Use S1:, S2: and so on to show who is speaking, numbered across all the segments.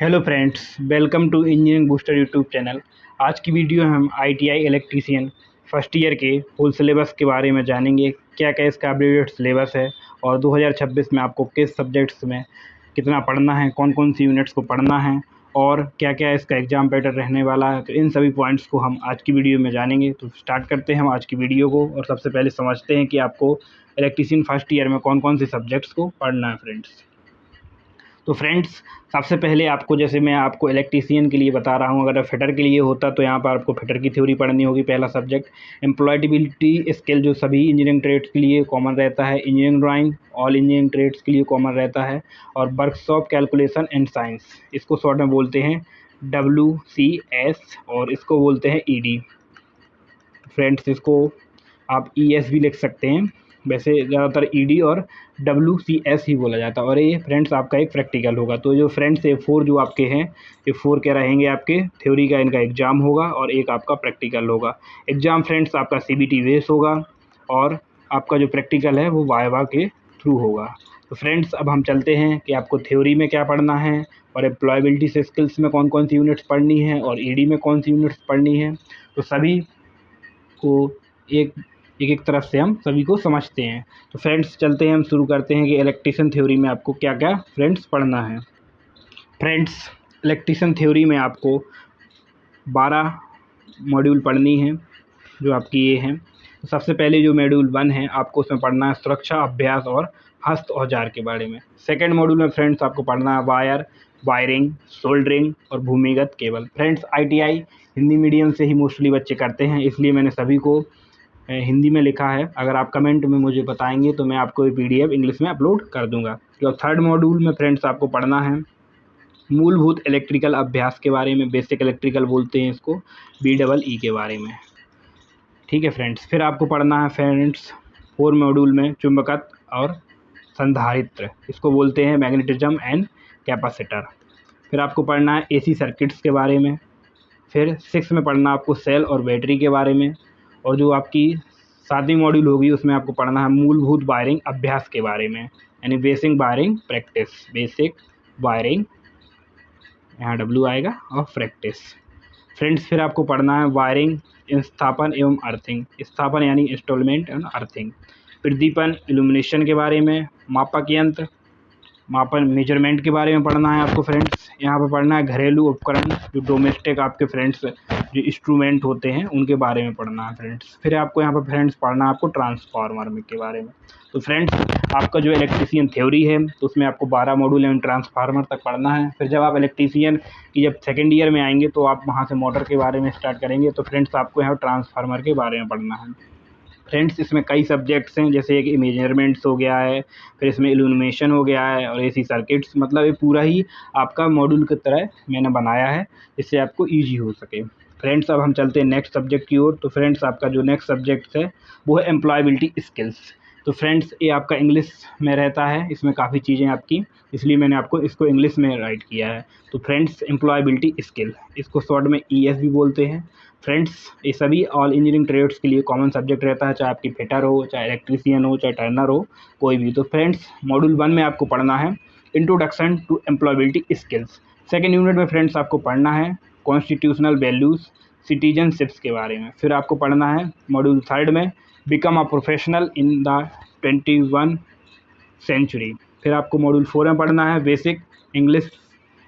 S1: Hello friends, welcome to engineering booster YouTube channel. आज की video हम आईटीआई इलेक्ट्रीशियन फर्स्ट ईयर के full syllabus के बारे में जानेंगे। क्या क्या इसका अपडेटेड सिलेबस है और 2026 में आपको किस सब्जेक्ट्स में कितना पढ़ना है, कौन कौन सी यूनिट्स को पढ़ना है और क्या क्या इसका एग्ज़ाम पैटर्न रहने वाला है। तो इन सभी पॉइंट्स को हम आज की वीडियो में जानेंगे। तो स्टार्ट करते हैं हम आज की वीडियो को और सबसे पहले समझते हैं कि आपको इलेक्ट्रीशियन फर्स्ट ईयर में कौन कौन से सब्जेक्ट्स को पढ़ना है फ्रेंड्स। तो फ्रेंड्स, सबसे पहले आपको, जैसे मैं आपको इलेक्ट्रीशियन के लिए बता रहा हूँ, अगर फिटर के लिए होता तो यहाँ पर आपको फिटर की थ्योरी पढ़नी होगी। पहला सब्जेक्ट एम्प्लॉयबिलिटी स्किल, जो सभी इंजीनियरिंग ट्रेड्स के लिए कॉमन रहता है। Engineering drawing all engineering trades के लिए कॉमन रहता है। और वर्कशॉप कैलकुलेशन एंड साइंस, इसको शॉर्ट में बोलते हैं WCS और इसको बोलते हैं ED। फ्रेंड्स, इसको आप ES भी लिख सकते हैं, वैसे ज़्यादातर ED और WCS ही बोला जाता है। और ये फ्रेंड्स आपका एक प्रैक्टिकल होगा। तो जो फ्रेंड्स ये 4 जो आपके हैं, ये 4 क्या रहेंगे आपके, थ्योरी का इनका एग्ज़ाम होगा और एक आपका प्रैक्टिकल होगा। एग्ज़ाम फ्रेंड्स आपका CBT बेस होगा और आपका जो प्रैक्टिकल है वो वाइवा के थ्रू होगा। तो फ्रेंड्स, अब हम चलते हैं कि आपको थ्योरी में क्या पढ़ना है और एम्प्लॉयबिलिटी से स्किल्स में कौन कौन सी यूनिट्स पढ़नी है और ED में कौन सी यूनिट्स पढ़नी है। तो सभी को एक एक तरफ से हम सभी को समझते हैं। तो फ्रेंड्स, चलते हैं, हम शुरू करते हैं कि इलेक्ट्रीशियन थ्योरी में आपको क्या क्या फ्रेंड्स पढ़ना है। फ्रेंड्स, इलेक्ट्रीशियन थ्योरी में आपको 12 मॉड्यूल पढ़नी है, जो आपकी ये हैं। तो सबसे पहले जो मॉड्यूल 1 है, आपको उसमें पढ़ना है सुरक्षा अभ्यास और हस्त औजार के बारे में। सेकेंड मॉड्यूल में फ्रेंड्स आपको पढ़ना है वायर, वायरिंग, सोल्डरिंग और भूमिगत cable. Friends, ITI Hindi medium से ही मोस्टली बच्चे करते हैं, इसलिए मैंने सभी को हिंदी में लिखा है। अगर आप कमेंट में मुझे बताएंगे तो मैं आपको ये PDF इंग्लिश में अपलोड कर दूंगा। तो थर्ड मॉड्यूल में फ्रेंड्स आपको पढ़ना है मूलभूत इलेक्ट्रिकल अभ्यास के बारे में, बेसिक इलेक्ट्रिकल बोलते हैं इसको, BEE के बारे में। ठीक है फ्रेंड्स, फिर आपको पढ़ना है फ्रेंड्स 4 मॉड्यूल में चुंबकत्व और संधारित्र, इसको बोलते हैं मैग्नेटिज्म एंड कैपेसिटर। फिर आपको पढ़ना है AC सर्किट्स के बारे में। फिर 6 में पढ़ना आपको सेल और बैटरी के बारे में। और जो आपकी 7वीं मॉड्यूल होगी उसमें आपको पढ़ना है मूलभूत वायरिंग अभ्यास के बारे में, यानी basic wiring practice, basic wiring, यहाँ W आएगा, और प्रैक्टिस। फ्रेंड्स, फिर आपको पढ़ना है वायरिंग, स्थापन एवं अर्थिंग, स्थापन यानी इंस्टॉलमेंट एंड अर्थिंग। प्रदीपन, इल्यूमिनेशन के बारे में, मापक यंत्र, मापन मेजरमेंट के बारे में पढ़ना है आपको। फ्रेंड्स, यहाँ पर पढ़ना है घरेलू उपकरण, जो डोमेस्टिक आपके फ्रेंड्स जो इंस्ट्रूमेंट होते हैं उनके बारे में पढ़ना है फ्रेंड्स। फिर आपको यहाँ पर फ्रेंड्स पढ़ना है आपको ट्रांसफार्मर के बारे में। तो फ्रेंड्स, आपका जो इलेक्ट्रीशियन थ्योरी है तो उसमें आपको 12 मॉड्यूल एवं ट्रांसफार्मर तक पढ़ना है। फिर जब आप इलेक्ट्रीशियन की जब सेकेंड ईयर में आएंगे तो आप वहाँ से मोटर के बारे में स्टार्ट करेंगे। तो फ्रेंड्स, आपको यहाँ ट्रांसफार्मर के बारे में पढ़ना है। फ्रेंड्स, इसमें कई सब्जेक्ट्स हैं, जैसे एक मेजरमेंट्स हो गया है, फिर इसमें इल्यूमिनेशन हो गया है और AC सर्किट्स। मतलब ये पूरा ही आपका मॉड्यूल की तरह मैंने बनाया है, जिससे आपको ईजी हो सके। फ्रेंड्स, अब हम चलते हैं नेक्स्ट सब्जेक्ट की ओर। तो फ्रेंड्स, आपका जो नेक्स्ट सब्जेक्ट है वो है एम्प्लॉयबिलिटी स्किल्स। तो फ्रेंड्स, ये आपका इंग्लिश में रहता है, इसमें काफ़ी चीज़ें आपकी, इसलिए मैंने आपको इसको इंग्लिश में राइट किया है। तो फ्रेंड्स, एम्प्लॉयबिलिटी स्किल, इसको शॉर्ट में ES भी बोलते हैं। फ्रेंड्स, ये सभी ऑल इंजीनियरिंग ट्रेड्स के लिए कॉमन सब्जेक्ट रहता है, चाहे आपकी फिटर हो, चाहे इलेक्ट्रीशियन हो, चाहे टर्नर हो, कोई भी। तो फ्रेंड्स, मॉड्यूल 1 में आपको पढ़ना है introduction to employability skills. Second unit में फ्रेंड्स आपको पढ़ना है कॉन्स्टिट्यूशनल वैल्यूज़, सिटीजनशिप्स के बारे में। फिर आपको पढ़ना है मॉड्यूल 3 में become a professional in the 21 century. फिर आपको मॉड्यूल 4 में पढ़ना है बेसिक इंग्लिश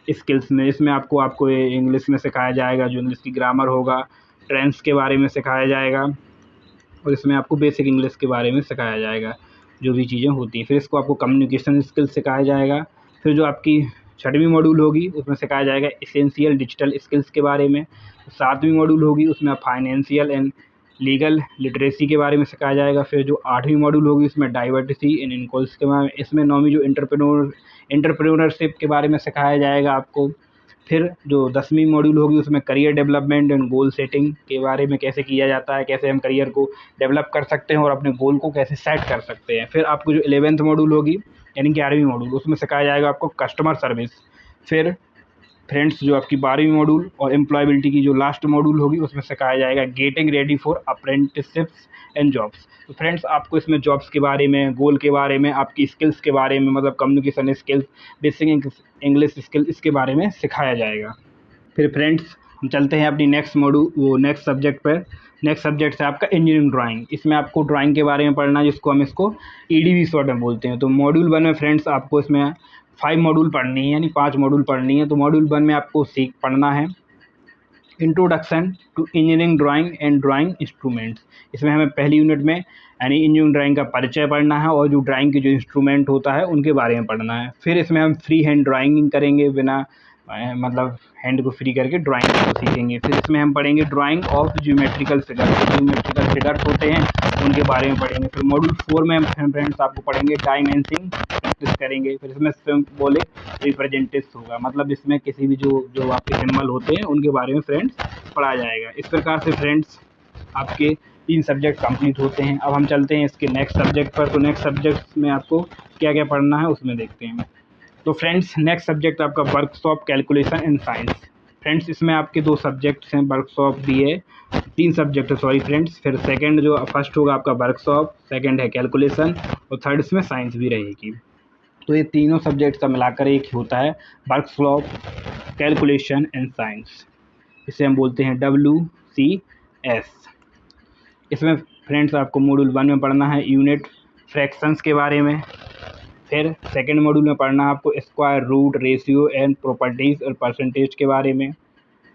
S1: स्किल्स में। इसमें आपको इंग्लिश में सिखाया जाएगा, जो इंग्लिश की ग्रामर होगा, ट्रेंड्स के बारे में सिखाया जाएगा और इसमें आपको बेसिक इंग्लिश के बारे में सिखाया जाएगा, जो भी चीज़ें होती हैं। फिर इसको आपको कम्युनिकेशन स्किल्स सिखाया जाएगा। फिर जो आपकी 6वीं मॉड्यूल होगी उसमें सिखाया जाएगा एसेंशियल डिजिटल स्किल्स के बारे में। 7वीं मॉड्यूल होगी उसमें फाइनेंशियल एंड लीगल लिटरेसी के बारे में सिखाया जाएगा। फिर जो 8वीं मॉड्यूल होगी उसमें डाइवर्सिटी इन इनकोल्स के बारे में। इसमें 9वीं जो एंटरप्रेन्योरशिप के बारे में सिखाया जाएगा आपको। फिर जो 10वीं मॉड्यूल होगी उसमें career development and goal setting के बारे में, कैसे किया जाता है, कैसे हम करियर को डेवलप कर सकते हैं और अपने गोल को कैसे सेट कर सकते हैं। फिर आपको जो 11th मॉड्यूल होगी, यानी 11वीं मॉड्यूल, उसमें सिखाया जाएगा आपको कस्टमर सर्विस। फिर फ्रेंड्स जो आपकी 12वीं मॉड्यूल और एम्प्लॉयबिलिटी की जो लास्ट मॉड्यूल होगी उसमें सिखाया जाएगा getting ready for apprenticeships and jobs. तो फ्रेंड्स आपको इसमें जॉब्स के बारे में, गोल के बारे में, आपकी स्किल्स के बारे में, मतलब communication skills, basic English skill, इसके बारे में सिखाया जाएगा। फिर फ्रेंड्स हम चलते हैं अपनी नेक्स्ट सब्जेक्ट पर। नेक्स्ट सब्जेक्ट है आपका इंजीनियरिंग ड्राइंग। इसमें आपको ड्राइंग के बारे में पढ़ना है, जिसको हम इसको ईडीवी शॉर्ट में बोलते हैं। तो मॉड्यूल 1 में फ्रेंड्स आपको इसमें 5 मॉड्यूल पढ़नी है, यानी 5 मॉड्यूल पढ़नी है। तो मॉड्यूल 1 में आपको पढ़ना है introduction to engineering drawing and drawing instruments. इसमें हमें पहली यूनिट में यानी इंजीनियरिंग ड्राइंग का परिचय पढ़ना है और जो ड्राइंग के जो इंस्ट्रूमेंट होता है उनके बारे में पढ़ना है। फिर इसमें हम फ्री हैंड ड्राइंग करेंगे, बिना मतलब हैंड को फ्री करके ड्राइंग को सीखेंगे। फिर इसमें हम पढ़ेंगे ड्राइंग ऑफ ज्योमेट्रिकल फिगर्स होते हैं उनके बारे में पढ़ेंगे। फिर मॉड्यूल 4 में हम फ्रेंड्स आपको पढ़ेंगे डायमेंशनिंग प्रैक्टिस करेंगे। फिर इसमें सिंबॉलिक रिप्रेजेंटेशन होगा, मतलब इसमें किसी भी जो आपके सिंबल होते हैं उनके बारे में फ्रेंड्स पढ़ाया जाएगा। इस प्रकार से फ्रेंड्स आपके 3 सब्जेक्ट कंप्लीट होते हैं। अब हम चलते हैं इसके नेक्स्ट सब्जेक्ट पर। तो नेक्स्ट सब्जेक्ट में आपको क्या क्या पढ़ना है उसमें देखते हैं। तो फ्रेंड्स नेक्स्ट सब्जेक्ट आपका workshop calculation and science. Friends इसमें आपके 2 सब्जेक्ट्स हैं, वर्कशॉप भी है, 3 सब्जेक्ट है सॉरी फ्रेंड्स। फिर सेकंड जो फर्स्ट होगा आपका वर्कशॉप, सेकंड है कैलकुलेशन और थर्ड इसमें साइंस भी रहेगी। तो ये तीनों सब्जेक्ट का मिलाकर एक होता है वर्कशॉप कैलकुलेशन एंड साइंस। इसे हम बोलते हैं WCS। इसमें फ्रेंड्स आपको मॉड्यूल 1 में पढ़ना है यूनिट फ्रैक्शंस के बारे में। फिर सेकंड मॉड्यूल में पढ़ना है आपको square root, ratio and properties और परसेंटेज के बारे में।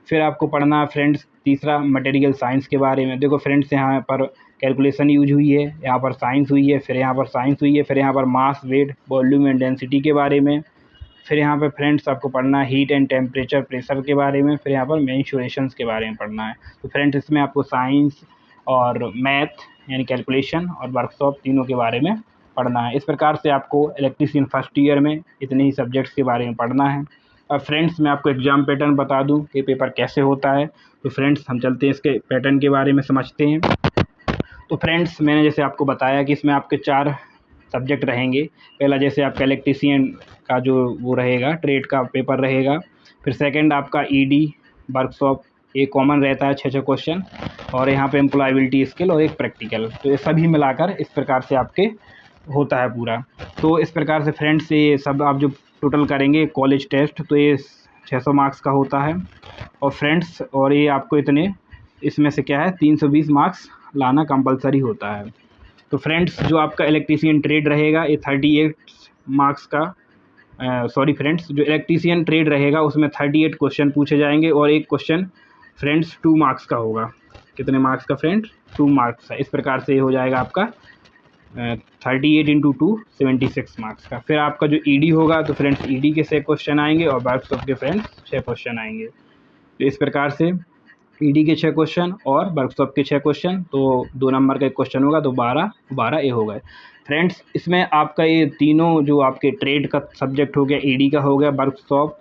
S1: फिर आपको पढ़ना है फ्रेंड्स तीसरा मटेरियल साइंस के बारे में। देखो फ्रेंड्स यहाँ पर कैलकुलेशन यूज हुई है, यहाँ पर साइंस हुई है, फिर यहाँ पर साइंस हुई है, फिर यहाँ पर मास, वेट, वॉल्यूम एंड डेंसिटी के बारे में। फिर यहाँ पर फ्रेंड्स आपको पढ़ना है हीट एंड टेम्परेचर, प्रेशर के बारे में। फिर यहाँ पर मेंसुरेशंस के बारे में पढ़ना है। तो फ्रेंड्स इसमें आपको साइंस और मैथ यानी कैलकुलेशन और वर्कशॉप तीनों के बारे में पढ़ना है। इस प्रकार से आपको इलेक्ट्रीशियन फर्स्ट ईयर में इतने ही सब्जेक्ट्स के बारे में पढ़ना है। अब फ्रेंड्स मैं आपको एग्ज़ाम पैटर्न बता दूं कि पेपर कैसे होता है। तो फ्रेंड्स हम चलते हैं इसके पैटर्न के बारे में समझते हैं। तो फ्रेंड्स मैंने जैसे आपको बताया कि इसमें आपके 4 सब्जेक्ट रहेंगे। पहला जैसे आपका इलेक्ट्रीशियन का जो वो रहेगा, ट्रेड का पेपर रहेगा। फिर सेकंड आपका ईडी वर्कशॉप, ये कॉमन रहता है 6 क्वेश्चन, और यहाँ पे एम्प्लॉयबिलिटी स्किल और एक प्रैक्टिकल। तो ये सभी मिलाकर इस प्रकार से आपके होता है पूरा। तो इस प्रकार से फ्रेंड्स ये सब आप जो टोटल करेंगे कॉलेज टेस्ट, तो ये 600 मार्क्स का होता है। और फ्रेंड्स और ये आपको इतने इसमें से क्या है 320 मार्क्स लाना कंपलसरी होता है। तो फ्रेंड्स जो आपका इलेक्ट्रीशियन ट्रेड रहेगा ये 38 मार्क्स का सॉरी फ्रेंड्स जो इलेक्ट्रीशियन ट्रेड रहेगा उसमें 38 क्वेश्चन पूछे जाएंगे और एक क्वेश्चन फ्रेंड्स 2 मार्क्स का होगा। कितने मार्क्स का फ्रेंड्स? 2 मार्क्स का। इस प्रकार से ये हो जाएगा आपका 38 इंटू 2 76 मार्क्स का। फिर आपका जो ईडी होगा तो फ्रेंड्स ईडी के 6 क्वेश्चन आएंगे और वर्कशॉप के फ्रेंड्स 6 क्वेश्चन आएंगे। तो इस प्रकार से ईडी के 6 क्वेश्चन और वर्कशॉप के 6 क्वेश्चन, तो 2 नंबर का एक क्वेश्चन होगा, तो 12 ये हो गए फ्रेंड्स। इसमें आपका ये तीनों जो आपके ट्रेड का सब्जेक्ट हो गया, ईडी का हो गया, वर्कशॉप,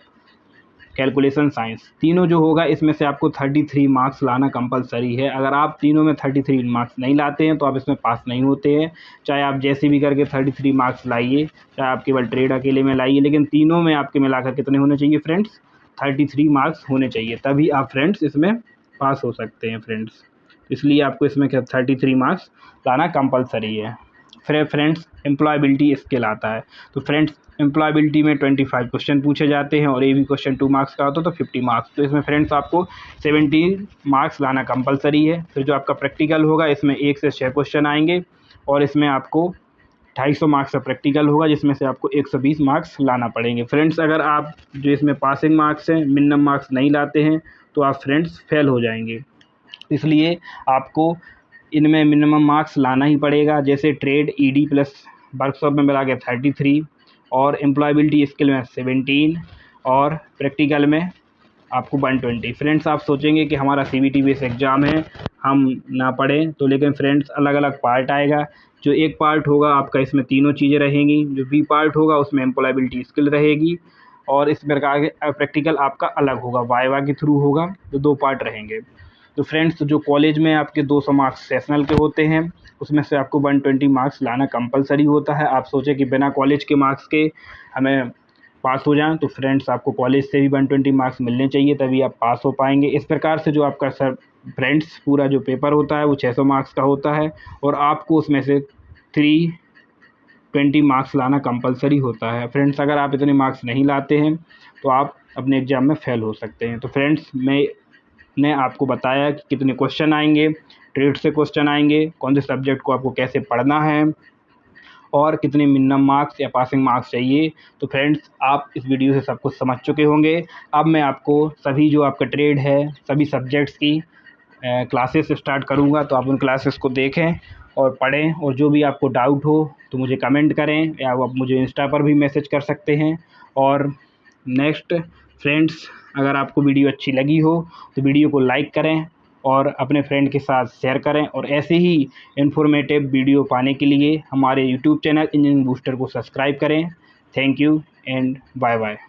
S1: कैलकुलेशन, साइंस, तीनों जो होगा इसमें से आपको 33 मार्क्स लाना कंपलसरी है। अगर आप तीनों में 33 मार्क्स नहीं लाते हैं तो आप इसमें पास नहीं होते हैं। चाहे आप जैसे भी करके 33 मार्क्स लाइए, चाहे आप केवल ट्रेड अकेले में लाइए, लेकिन तीनों में आपके मिलाकर कितने होने चाहिए फ्रेंड्स? 33 मार्क्स होने चाहिए, तभी आप फ्रेंड्स इसमें पास हो सकते हैं फ्रेंड्स। इसलिए आपको इसमें क्या 33 मार्क्स लाना कंपलसरी है। फिर फ्रेंड्स एम्प्लॉयबिलिटी स्किल आता है। तो फ्रेंड्स एम्प्लॉयबिलिटी में 25 क्वेश्चन पूछे जाते हैं और ये भी क्वेश्चन 2 मार्क्स का होता है, तो 50 मार्क्स। तो इसमें फ्रेंड्स आपको 17 मार्क्स लाना कंपलसरी है। फिर जो आपका प्रैक्टिकल होगा इसमें 1 से 6 क्वेश्चन आएंगे और इसमें आपको 250 मार्क्स का प्रैक्टिकल होगा, जिसमें से आपको 120 मार्क्स लाना पड़ेंगे फ्रेंड्स। अगर आप जो इसमें पासिंग मार्क्स हैं, मिनिमम मार्क्स नहीं लाते हैं तो आप फ्रेंड्स फेल हो जाएंगे। इसलिए आपको इनमें मिनिमम मार्क्स लाना ही पड़ेगा। जैसे ट्रेड ईडी प्लस वर्कशॉप में मिला के 33 और एम्प्लॉयबिलिटी स्किल में 17 और प्रैक्टिकल में आपको 120। फ्रेंड्स आप सोचेंगे कि हमारा CBT बेस एग्ज़ाम है, हम ना पढ़ें, तो लेकिन फ्रेंड्स अलग अलग पार्ट आएगा। जो एक पार्ट होगा आपका इसमें तीनों चीज़ें रहेंगी, जो बी पार्ट होगा उसमें एम्प्लॉयबिलिटी स्किल रहेगी और इस प्रकार के प्रैक्टिकल आपका अलग होगा, वाइवा के थ्रू होगा। तो 2 पार्ट रहेंगे। तो फ्रेंड्स जो कॉलेज में आपके 200 मार्क्स सेशनल के होते हैं उसमें से आपको 120 मार्क्स लाना कंपलसरी होता है। आप सोचें कि बिना कॉलेज के मार्क्स के हमें पास हो जाएं तो फ्रेंड्स आपको कॉलेज से भी 120 मार्क्स मिलने चाहिए, तभी आप पास हो पाएंगे। इस प्रकार से जो आपका फ्रेंड्स पूरा जो पेपर होता है वो 600 मार्क्स का होता है और आपको उसमें से 320 मार्क्स लाना कंपलसरी होता है। फ्रेंड्स अगर आप इतने मार्क्स नहीं लाते हैं तो आप अपने एग्ज़ाम में फ़ेल हो सकते हैं। तो फ्रेंड्स मैंने आपको बताया कि कितने क्वेश्चन आएंगे, ट्रेड से क्वेश्चन आएंगे, कौन से सब्जेक्ट को आपको कैसे पढ़ना है और कितने मिनिमम मार्क्स या पासिंग मार्क्स चाहिए। तो फ्रेंड्स आप इस वीडियो से सब कुछ समझ चुके होंगे। अब मैं आपको सभी जो आपका ट्रेड है सभी सब्जेक्ट्स की क्लासेस स्टार्ट करूँगा, तो आप उन क्लासेस को देखें और पढ़ें और जो भी आपको डाउट हो तो मुझे कमेंट करें या आप मुझे इंस्टा पर भी मैसेज कर सकते हैं। और नेक्स्ट फ्रेंड्स, अगर आपको वीडियो अच्छी लगी हो तो वीडियो को लाइक करें और अपने फ्रेंड के साथ शेयर करें और ऐसे ही इन्फॉर्मेटिव वीडियो पाने के लिए हमारे यूट्यूब चैनल इंजीनियरिंग बूस्टर को सब्सक्राइब करें। Thank you and bye bye.